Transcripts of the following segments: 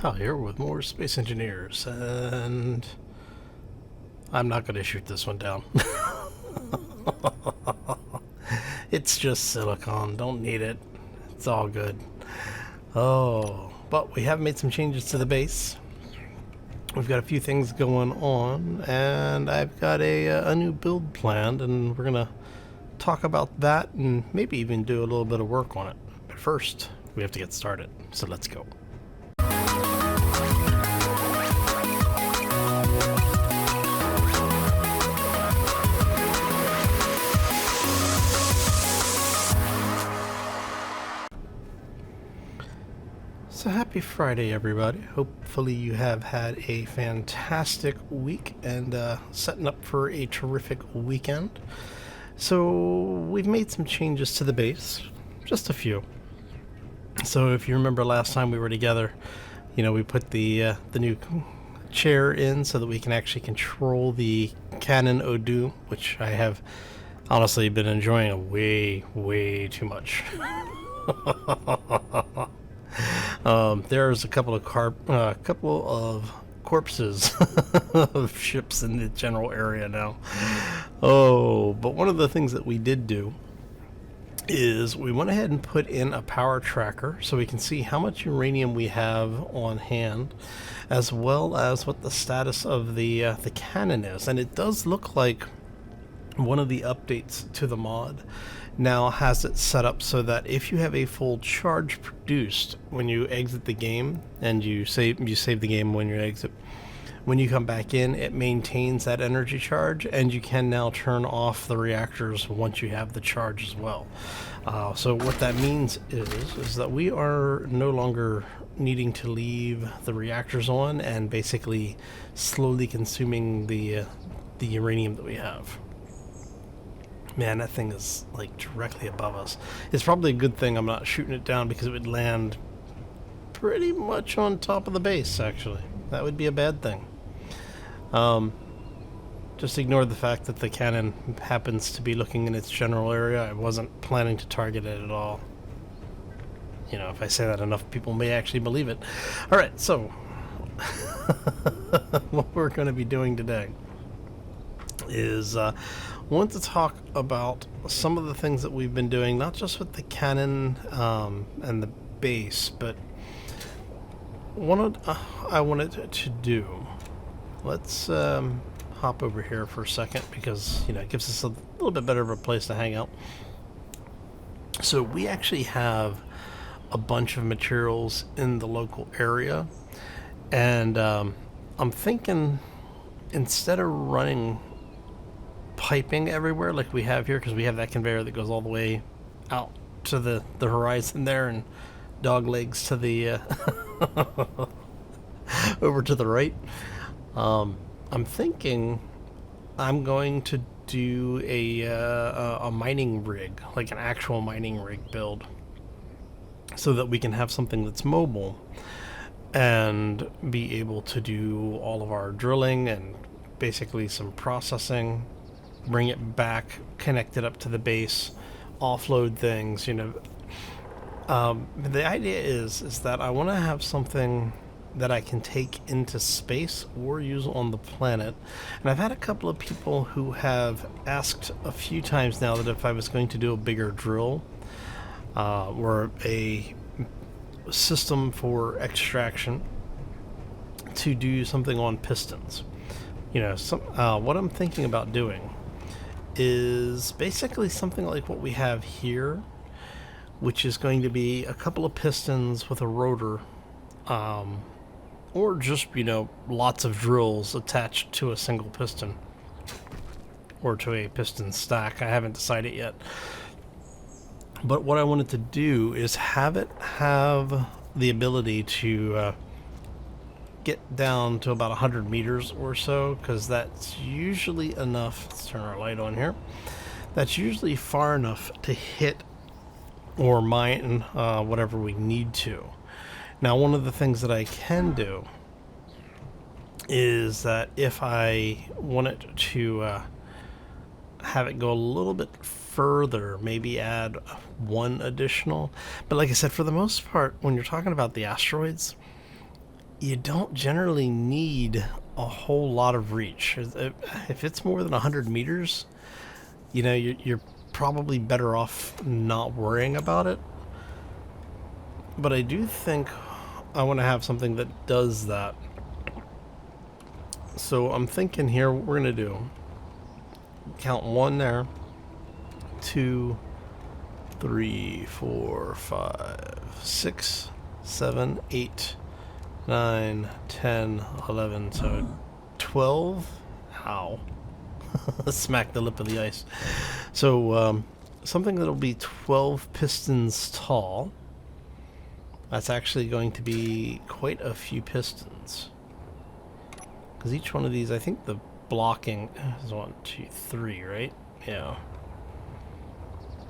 Hal here with more Space Engineers, and I'm not going to shoot this one down. It's just silicon, don't need it. It's all good. Oh, but we have made some changes to the base. We've got a few things going on, and I've got a new build planned, and we're going to talk about that and maybe even do a little bit of work on it. But first, we have to get started, so let's go. So happy Friday, everybody. Hopefully you have had a fantastic week and setting up for a terrific weekend. So we've made some changes to the base, just a few. So if you remember last time we were together, we put the new chair in so that we can actually control the Canon Odoo, which I have honestly been enjoying way too much. There's a couple of corpses of ships in the general area now. Oh, but one of the things that we did do is we went ahead and put in a power tracker so we can see how much uranium we have on hand, as well as what the status of the cannon is. And it does look like one of the updates to the mod now has it set up so that if you have a full charge produced when you exit the game, and you save the game when you exit, when you come back in, it maintains that energy charge, and you can now turn off the reactors once you have the charge as well. So what that means is that we are no longer needing to leave the reactors on and basically slowly consuming the uranium that we have. Man, that thing is like directly above us. It's probably a good thing I'm not shooting it down, because it would land pretty much on top of the base, actually. That would be a bad thing. Just ignore the fact that the cannon happens to be looking in its general area. I wasn't planning to target it at all. If I say that, enough people may actually believe it. Alright, so what we're going to be doing today is want to talk about some of the things that we've been doing, not just with the cannon and the base, but I wanted to do. Let's hop over here for a second, because it gives us a little bit better of a place to hang out. So we actually have a bunch of materials in the local area, and I'm thinking, instead of running piping everywhere like we have here, because we have that conveyor that goes all the way out to the horizon there, and dog legs to the over to the right. I'm thinking I'm going to do a mining rig, like an actual mining rig build, so that we can have something that's mobile and be able to do all of our drilling and basically some processing, bring it back, connect it up to the base, offload things. The idea is that I want to have something that I can take into space or use on the planet. And I've had a couple of people who have asked a few times now that if I was going to do a bigger drill or a system for extraction, to do something on pistons. What I'm thinking about doing is basically something like what we have here, which is going to be a couple of pistons with a rotor, or just lots of drills attached to a single piston, or to a piston stack. I haven't decided yet, but what I wanted to do is have it have the ability to get down to about 100 meters or so, because that's usually enough. Let's turn our light on here. That's usually far enough to hit or mine whatever we need to. Now, one of the things that I can do is that if I wanted to have it go a little bit further, maybe add one additional. But like I said, for the most part, when you're talking about the asteroids, you don't generally need a whole lot of reach. If it's more than 100 meters, you know, you're probably better off not worrying about it. But I do think I want to have something that does that. So I'm thinking here what we're going to do. Count 1 there. 2, 3, 4, 5, 6, 7, 8, 9, 10, 11, so 12. Ow. Smack the lip of the ice. So something that'll be 12 pistons tall. That's actually going to be quite a few pistons. Because each one of these, I think the blocking is 1, 2, 3, right? Yeah.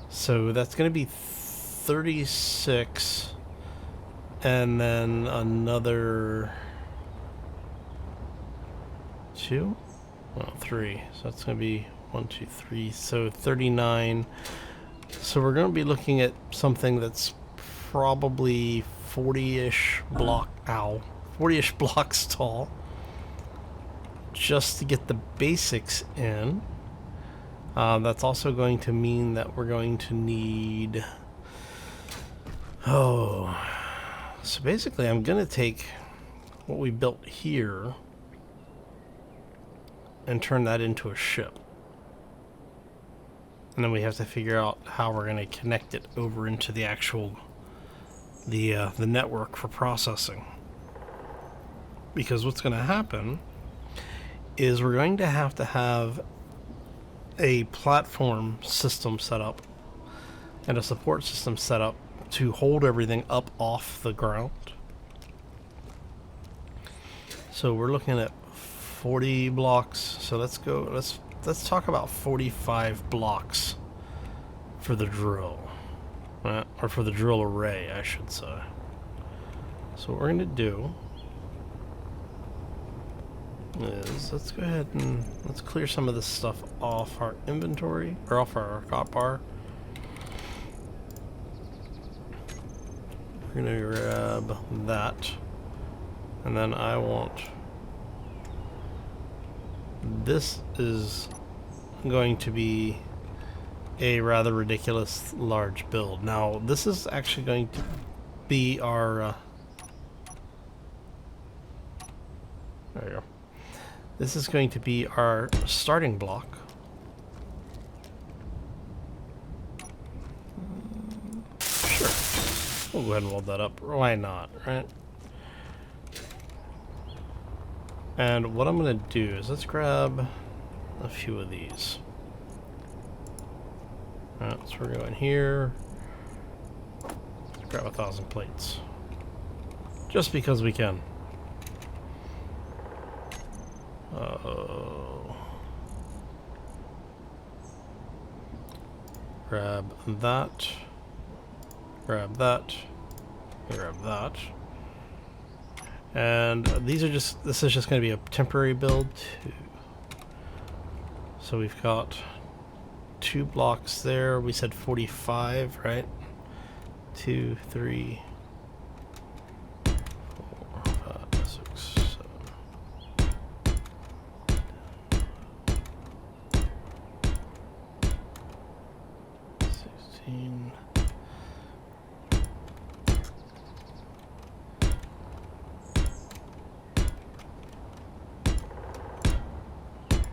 So that's going to be 36. And then another 2? Well, 3. So that's going to be 1, 2, 3. So 39. So we're going to be looking at something that's probably 40-ish 40-ish blocks tall. Just to get the basics in. That's also going to mean that we're going to need... So basically I'm going to take what we built here and turn that into a ship. And then we have to figure out how we're going to connect it over into the actual the network for processing. Because what's going to happen is we're going to have a platform system set up and a support system set up to hold everything up off the ground. So we're looking at 40 blocks. So let's talk about 45 blocks for the drill. Or for the drill array, I should say. So what we're going to do is let's go ahead and let's clear some of this stuff off our inventory, or off our hotbar. We're going to grab that. And then I want... This is going to be a rather ridiculous large build. Now, this is actually going to be our... there you go. This is going to be our starting block. Sure. We'll go ahead and load that up. Why not, right? And what I'm going to do is let's grab a few of these. Alright, so we're going here. Let's grab 1,000 plates. Just because we can. Grab that. Grab that. Grab that. And these are just, this is just going to be a temporary build too. So we've got 2 blocks there. We said 45, right? 2, 3, 4, 5, 6, 7. 16.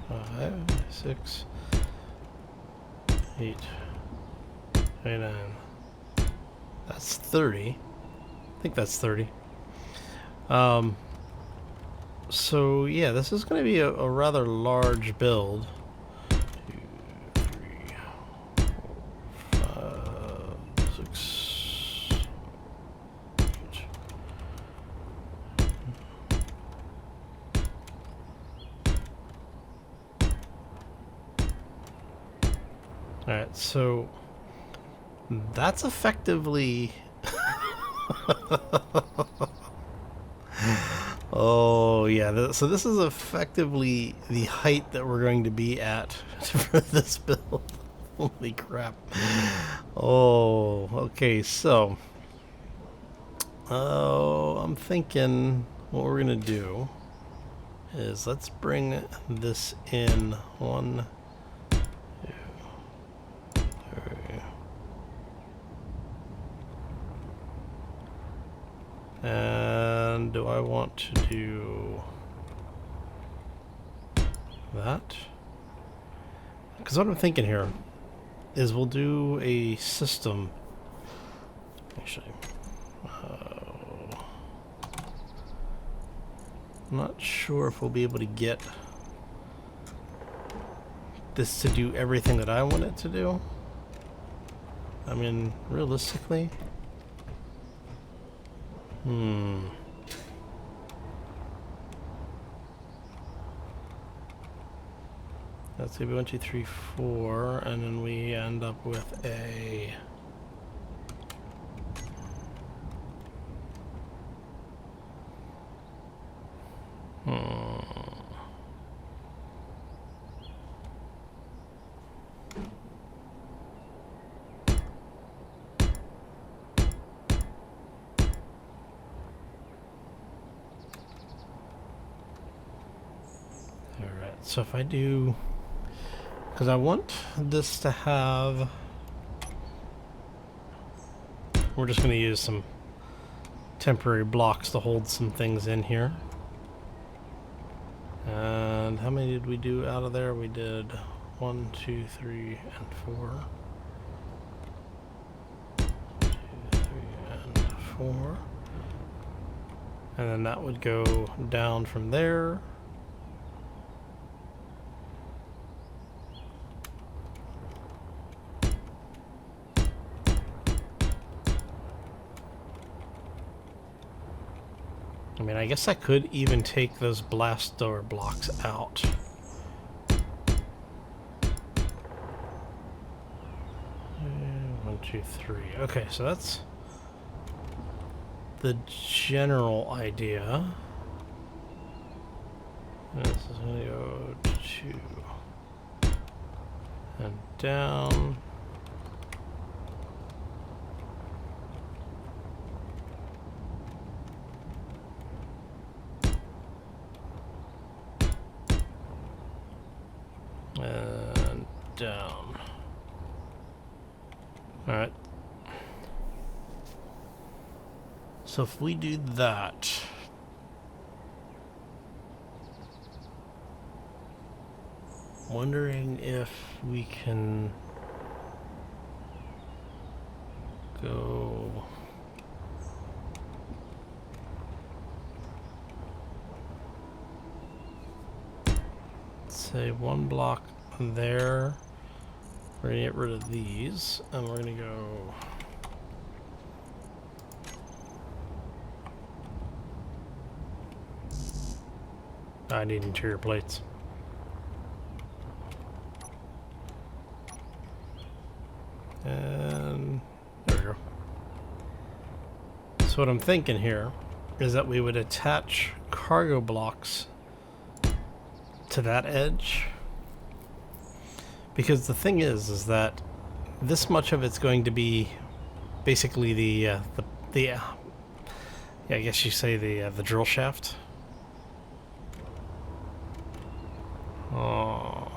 5, 6, 8, 9. That's 30. I think that's 30. So yeah, this is going to be a rather large build. 2, 3, 4, 5, 6, 8. Alright, so that's effectively... Oh, yeah. So this is effectively the height that we're going to be at for this build. Holy crap. Oh, okay. So, I'm thinking what we're gonna do is let's bring this in 1, 2, 3. And do I want to do that? Because what I'm thinking here is we'll do a system. Actually, I'm not sure if we'll be able to get this to do everything that I want it to do. I mean, realistically. Let's see, 1, 2, 3, 4, and then we end up with a Alright, so if I do, because I want this to have, we're just going to use some temporary blocks to hold some things in here. And how many did we do out of there? We did 1, 2, 3, and 4. 2, 3, and 4. And then that would go down from there. I mean, I guess I could even take those blast door blocks out. 1, 2, 3. Okay, so that's the general idea. And this is going to go 2 and down. And down. Alright. So if we do that, wondering if we can go say 1 block there. We're gonna get rid of these, and we're gonna go I need interior plates. And there we go. So what I'm thinking here is that we would attach cargo blocks to that edge, because the thing is that this much of it's going to be basically the yeah, I guess you say the drill shaft. Oh.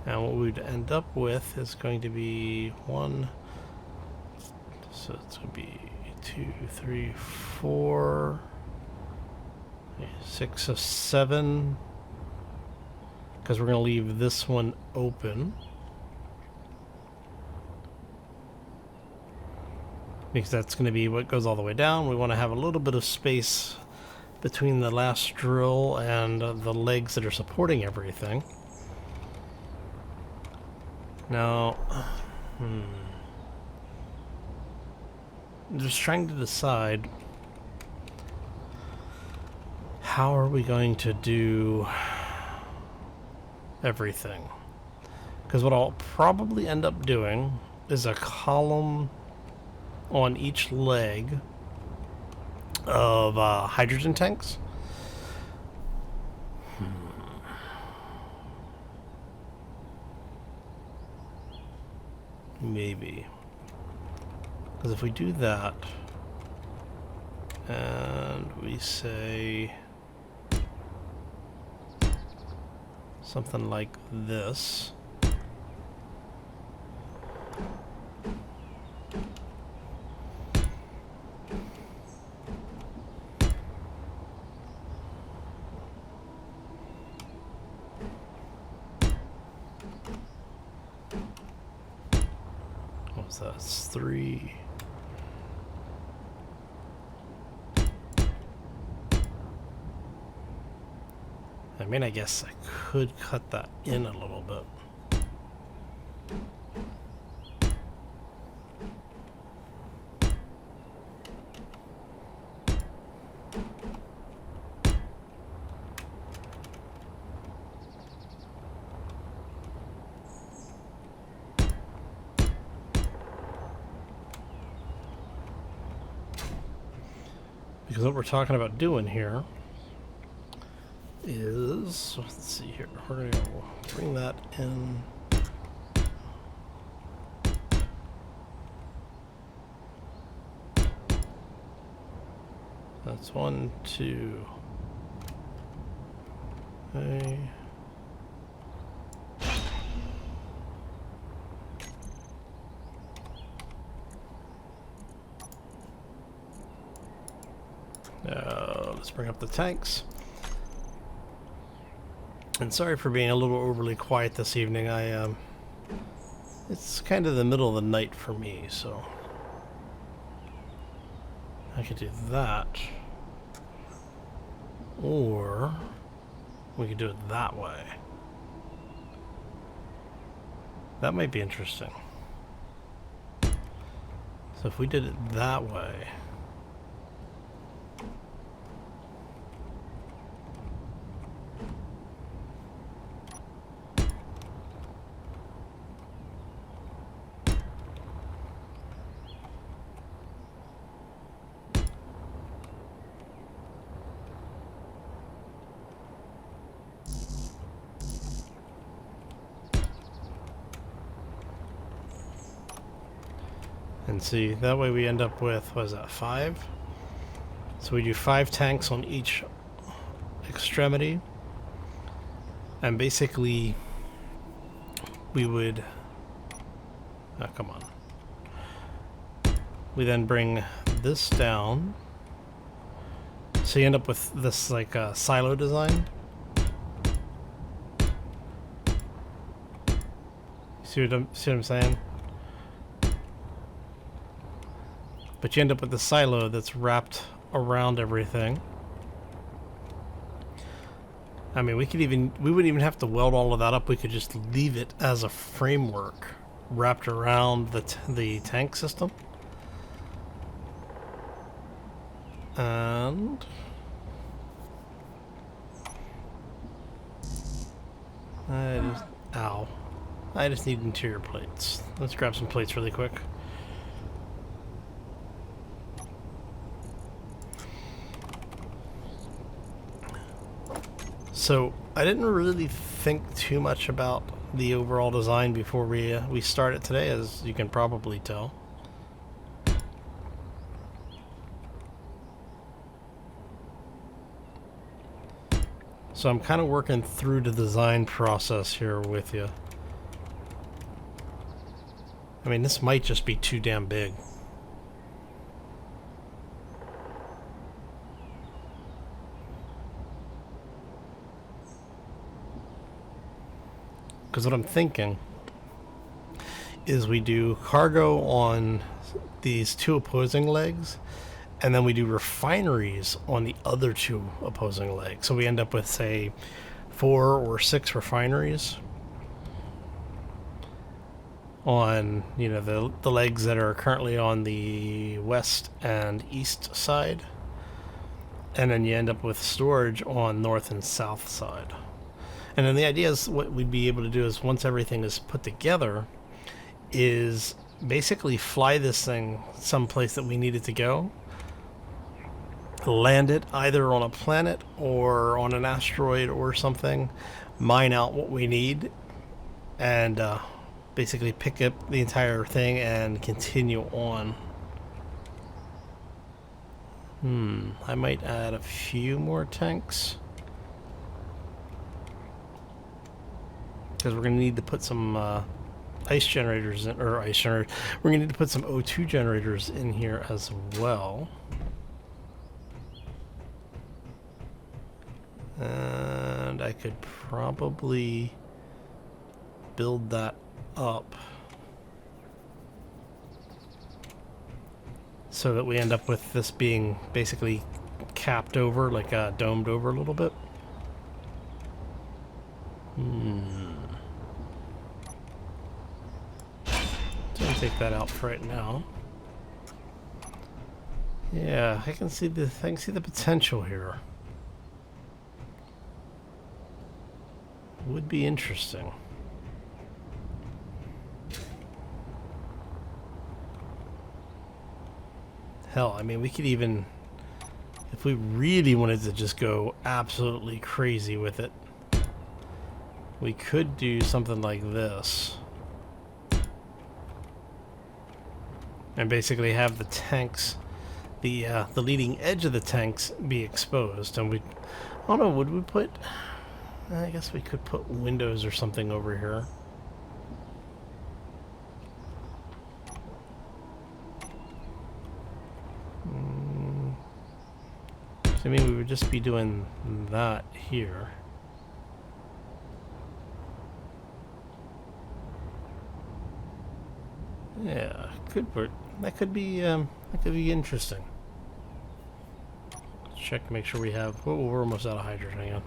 And what we'd end up with is going to be 1, so it's going to be 2, 3, 4, 6 of 7, because we're going to leave this one open, because that's going to be what goes all the way down. We want to have a little bit of space between the last drill and the legs that are supporting everything. Now, I'm just trying to decide how are we going to do everything. Because what I'll probably end up doing is a column on each leg of hydrogen tanks. Maybe. Because if we do that, And we say something like this. What's that? It's 3. I mean, I guess I could cut that in a little bit. Because what we're talking about doing here is, let's see here, we're going to bring that in. That's 1, 2. Okay. Let's bring up the tanks. And sorry for being a little overly quiet this evening. It's kind of the middle of the night for me, so I could do that. Or we could do it that way. That might be interesting. So if we did it that way, and see, that way we end up with, what is that, 5? So we do 5 tanks on each extremity. And basically, we would, oh, come on. We then bring this down. So you end up with this, like, silo design. See what I'm saying? But you end up with the silo that's wrapped around everything. I mean, we wouldn't even have to weld all of that up. We could just leave it as a framework wrapped around the tank system. And I just need interior plates. Let's grab some plates really quick. So I didn't really think too much about the overall design before we started today, as you can probably tell. So I'm kind of working through the design process here with you. I mean, this might just be too damn big. Because what I'm thinking is we do cargo on these 2 opposing legs, and then we do refineries on the other 2 opposing legs. So we end up with, say, 4 or 6 refineries on, you know, the legs that are currently on the west and east side. And then you end up with storage on north and south side. And then the idea is, what we'd be able to do is, once everything is put together, is basically fly this thing someplace that we need it to go, land it either on a planet or on an asteroid or something, mine out what we need, and basically pick up the entire thing and continue on. I might add a few more tanks. Because we're going to need to put some ice generators in, or ice generators. We're going to need to put some O2 generators in here as well. And I could probably build that up so that we end up with this being basically capped over, like domed over a little bit. So I'll take that out for right now. Yeah, I can see the potential here. Would be interesting. Hell, I mean, we could even, if we really wanted to just go absolutely crazy with it, we could do something like this. And basically have the tanks, the leading edge of the tanks be exposed. And we, I don't know, would we put, I guess we could put windows or something over here. So, I mean, we would just be doing that here. Yeah, could work. That could be interesting. Let's check to make sure we have. Oh, we're almost out of hydrogen. Hang on.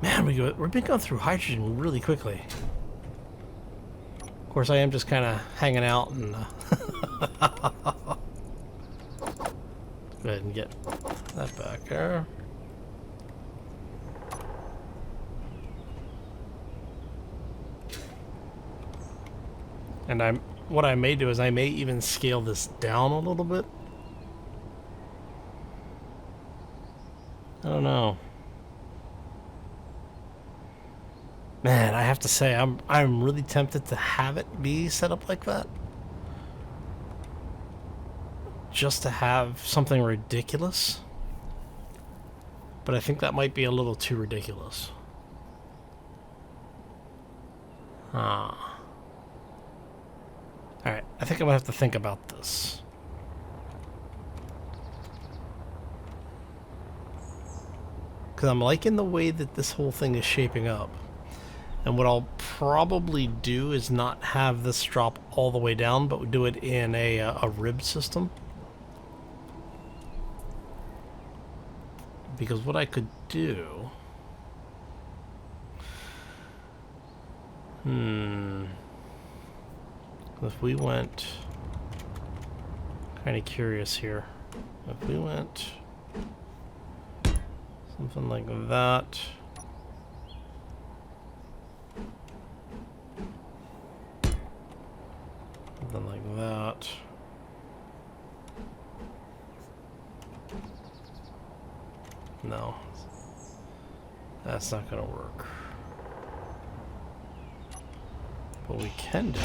Man, we've been going through hydrogen really quickly. Of course, I am just kind of hanging out and go ahead and get that back there. And what I may do is I may even scale this down a little bit. I don't know. Man, I have to say I'm really tempted to have it be set up like that. Just to have something ridiculous. But I think that might be a little too ridiculous. Alright, I think I'm gonna have to think about this. Because I'm liking the way that this whole thing is shaping up. And what I'll probably do is not have this drop all the way down, but do it in a rib system. Because what I could do... If we went... Kind of curious here. If we went... Something like that... Something like that... No. That's not gonna work. What we can do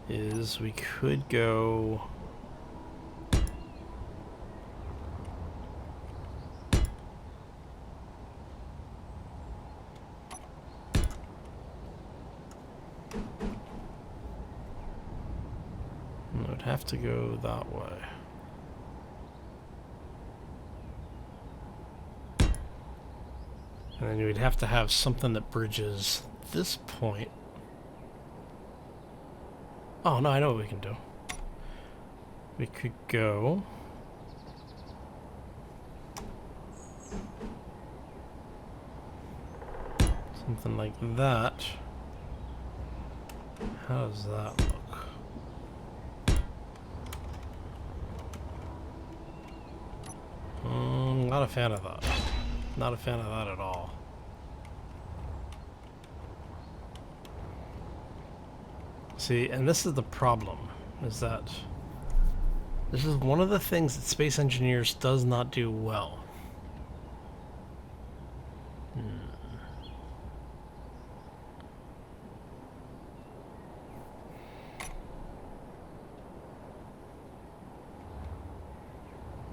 is we could go it would have to go that way. And then you would have to have something that bridges this point. Oh, no, I know what we can do. We could go... Something like that. How does that look? Not a fan of that. Not a fan of that at all. See, and this is the problem, is that this is one of the things that Space Engineers does not do well.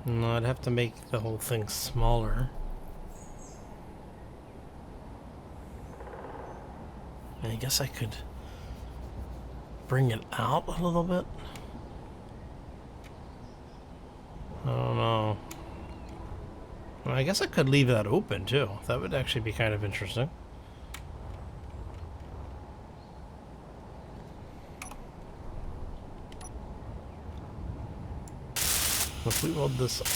No, I'd have to make the whole thing smaller. I guess I could bring it out a little bit. I don't know. Well, I guess I could leave that open too. That would actually be kind of interesting. If we weld this up.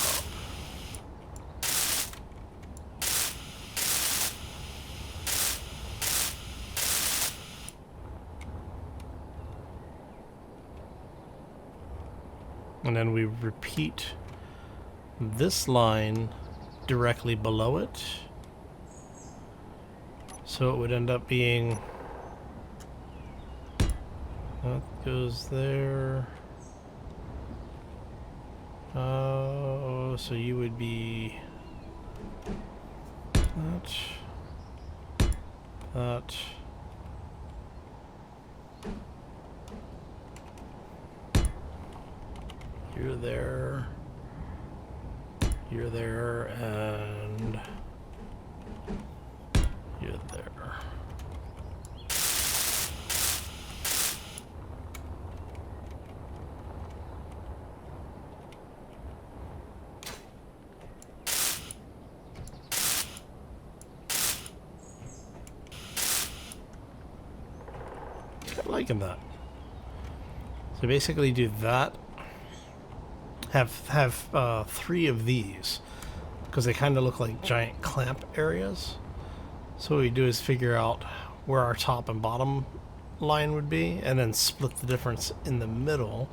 And then we repeat this line directly below it. So it would end up being, that goes there. Oh, so you would be that. You're there, and you're there. I'm liking that. So basically do that. Have 3 of these because they kind of look like giant clamp areas. So what we do is figure out where our top and bottom line would be and then split the difference in the middle.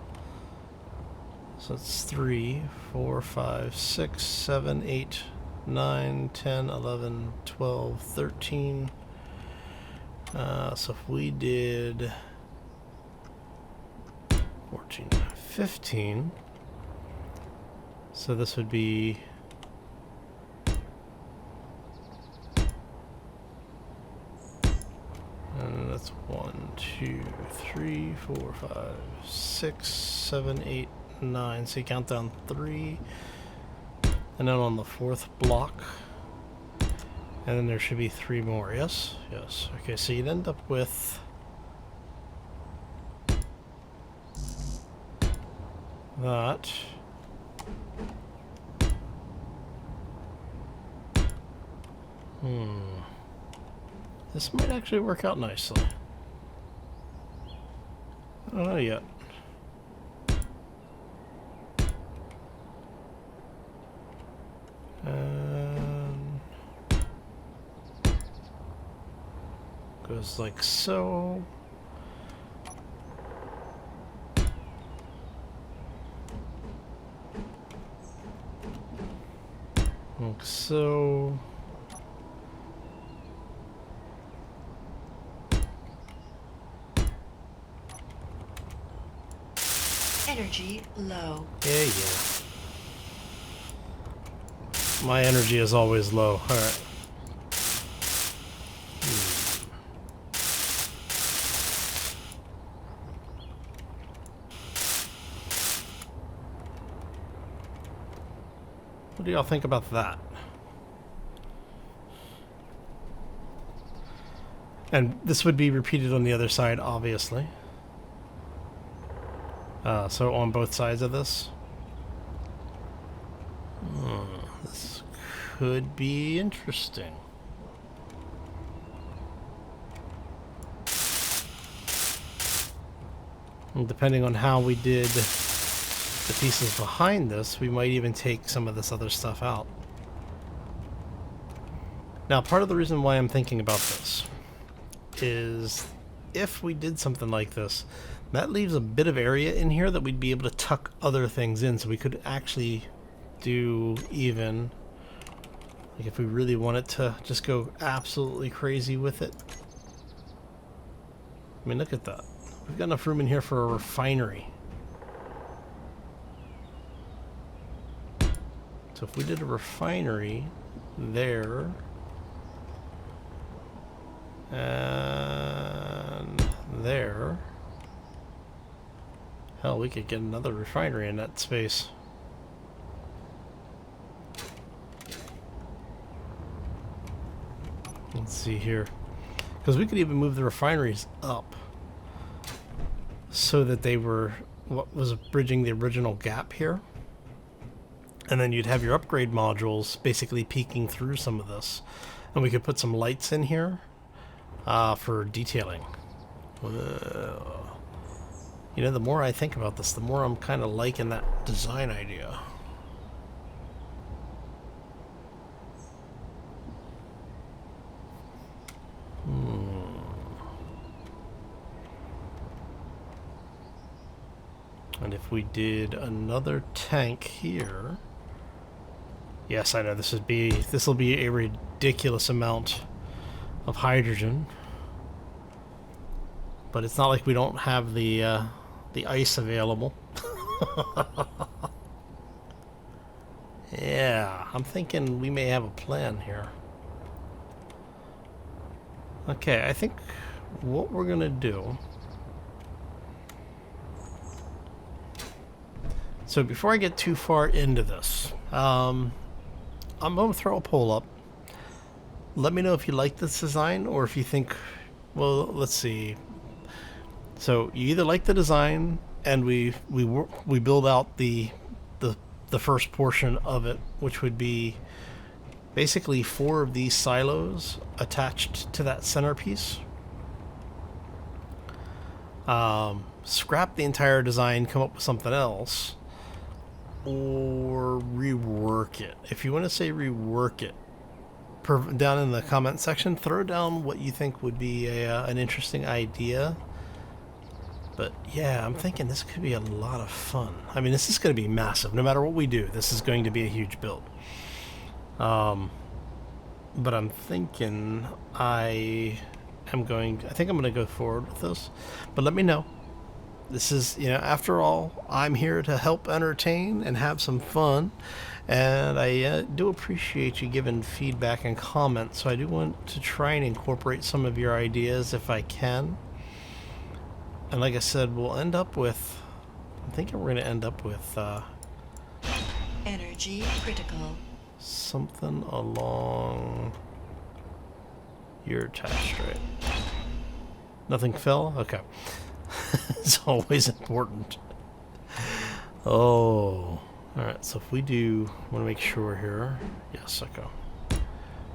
So it's 3, 4, 5, 6, 7, 8, 9, 10, 11, 12, 13. So if we did 14, 15. So this would be and that's 1, 2, 3, 4, 5, 6, 7, 8, 9. So you count down 3. And then on the 4th block. And then there should be 3 more. Yes? Yes. Okay, so you'd end up with that. This might actually work out nicely. I don't know yet. Goes like so. Like so. Energy low. Yeah. My energy is always low. Alright. What do y'all think about that? And this would be repeated on the other side, obviously. So on both sides of this. This could be interesting. And depending on how we did the pieces behind this, we might even take some of this other stuff out. Now, part of the reason why I'm thinking about this is if we did something like this, that leaves a bit of area in here that we'd be able to tuck other things in, so we could actually do even, like if we really wanted to just go absolutely crazy with it. I mean, look at that. We've got enough room in here for a refinery. So if we did a refinery there, and there, hell, we could get another refinery in that space. Let's see here. Because we could even move the refineries up so that they were what was bridging the original gap here. And then you'd have your upgrade modules basically peeking through some of this. And we could put some lights in here for detailing. You know, the more I think about this, the more I'm kind of liking that design idea. And if we did another tank here, yes, I know this will be a ridiculous amount of hydrogen, but it's not like we don't have the ice available. Yeah, I'm thinking we may have a plan here. Okay, I think what we're gonna do. So before I get too far into this, I'm going to throw a poll up. Let me know if you like this design or if you think, well, let's see. So you either like the design and we build out the first portion of it, which would be basically 4 of these silos attached to that centerpiece. Scrap the entire design, come up with something else. Or rework it. If you want to say rework it, down in the comment section, throw down what you think would be an interesting idea. But yeah, I'm thinking this could be a lot of fun. I mean, this is going to be massive. No matter what we do, this is going to be a huge build. But I'm thinking I think I'm going to go forward with this. But let me know. This is, you know, after all, I'm here to help entertain and have some fun. And I do appreciate you giving feedback and comments. So I do want to try and incorporate some of your ideas if I can. And like I said, we'll end up with, I'm thinking we're going to end up with Energy critical. something along your attached, right? Nothing fell? Okay. It's always important. Oh, alright, so if we do, I want to make sure here. Yes, okay.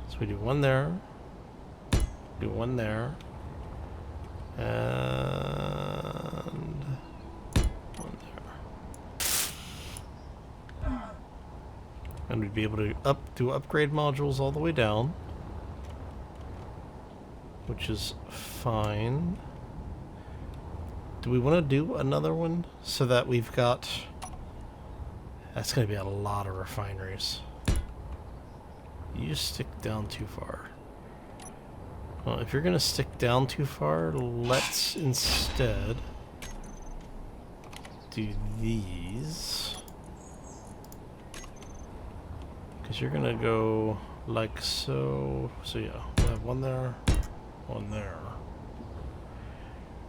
So we do one there, do one there, and one there. And we'd be able to do upgrade modules all the way down, which is fine. Do we want to do another one so that we've got... That's going to be a lot of refineries. You stick down too far. Well, if you're going to stick down too far, let's instead do these. Because you're going to go like so. So yeah, we'll have one there, one there.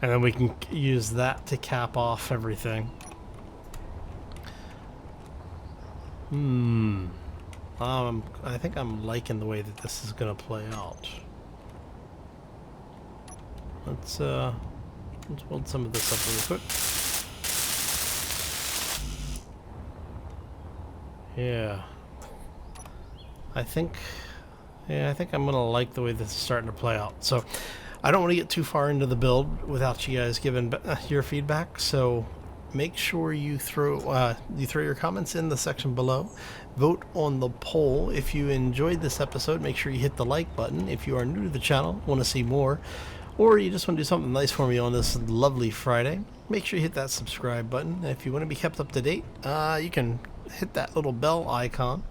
And then we can use that to cap off everything. I think I'm liking the way that this is going to play out. Let's build some of this up really quick. Yeah. I think I'm gonna like the way this is starting to play out. So I don't want to get too far into the build without you guys giving your feedback. So make sure you throw your comments in the section below. Vote on the poll. If you enjoyed this episode, make sure you hit the like button. If you are new to the channel, want to see more, or you just want to do something nice for me on this lovely Friday, make sure you hit that subscribe button. If you want to be kept up to date, you can hit that little bell icon,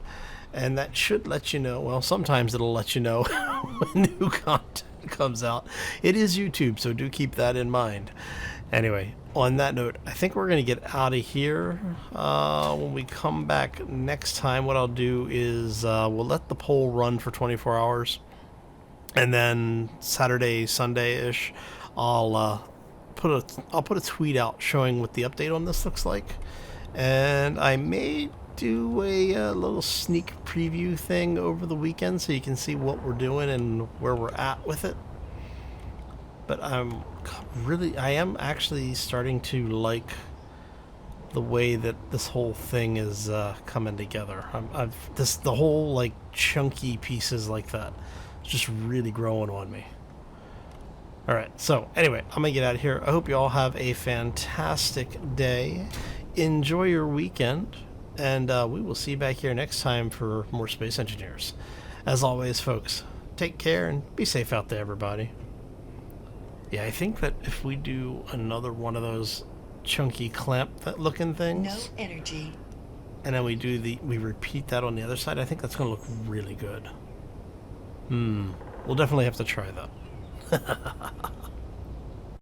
and that should let you know, well, sometimes it'll let you know when new content comes out. It is YouTube, so do keep that in mind. Anyway, on that note, I think we're going to get out of here. When we come back next time, what I'll do is we'll let the poll run for 24 hours. And then Saturday, Sunday-ish, I'll put a tweet out showing what the update on this looks like. And I may do a little sneak preview thing over the weekend so you can see what we're doing and where we're at with it. But I am actually starting to like the way that this whole thing is coming together. The whole like chunky pieces like that, it's just really growing on me. All right, so anyway, I'm gonna get out of here. I hope you all have a fantastic day. Enjoy your weekend, and we will see you back here next time for more Space Engineers. As always, folks, take care and be safe out there, everybody. Yeah, I think that if we do another one of those chunky clamp looking things, No energy. and then we repeat that on the other side, I think that's gonna look really good. We'll definitely have to try that.